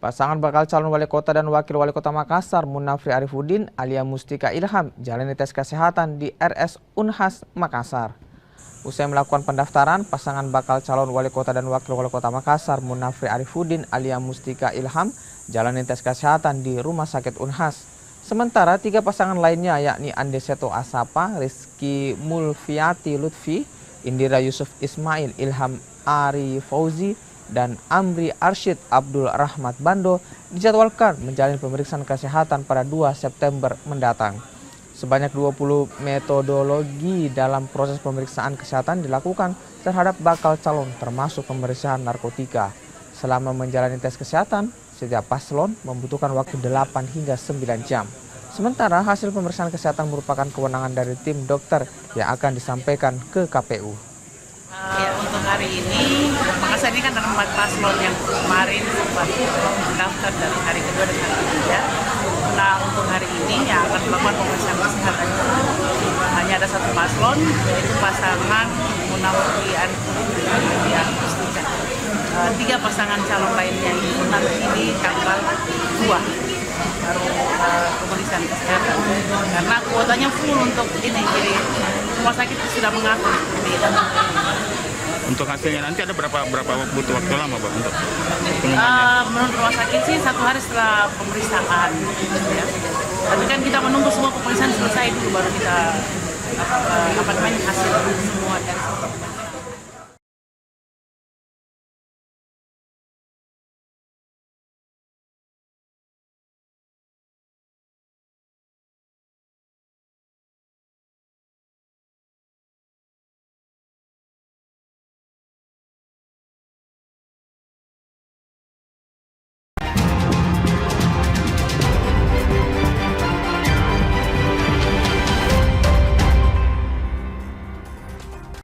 Pasangan bakal calon wali kota dan wakil wali kota Makassar, Munafri Arifuddin alias Mustika Ilham, jalani tes kesehatan di RS Unhas Makassar. Usai melakukan pendaftaran, pasangan bakal calon wali kota dan wakil wali kota Makassar, Munafri Arifuddin alias Mustika Ilham, jalani tes kesehatan di Rumah Sakit Unhas. Sementara 3 pasangan lainnya yakni Andeseto Asapa, Rizky Mulfiati Lutfi, Indira Yusuf Ismail, Ilham Ari Fauzi, dan Amri Arsyid Abdul Rahmat Bando dijadwalkan menjalani pemeriksaan kesehatan pada 2 September mendatang. Sebanyak 20 metodologi dalam proses pemeriksaan kesehatan dilakukan terhadap bakal calon termasuk pemeriksaan narkotika. Selama menjalani tes kesehatan, setiap paslon membutuhkan waktu 8 hingga 9 jam. Sementara hasil pemeriksaan kesehatan merupakan kewenangan dari tim dokter yang akan disampaikan ke KPU. Untuk hari ini, Makassar ini kan ada 4 paslon yang kemarin sempat mendaftar dari hari kedua dan hari ketiga. Nah, untuk hari ini yang akan melakukan pemeriksaan kesehatan itu hanya ada 1 paslon, yaitu pasangan Munafri Arifuddin dan Mustika. 3 pasangan calon lainnya itu nanti di tanggal 2 baru pemeriksaan kesehatan. Karena kuotanya full untuk ini, jadi rumah sakit sudah mengatur seperti itu. Untuk hasilnya nanti ada berapa butuh waktu lama, Pak, untuk pengumumannya? Menurut rumah sakit sih 1 hari setelah pemeriksaan. Ya. Tapi kan kita menunggu semua pemeriksaan selesai dulu baru kita hasil semua dari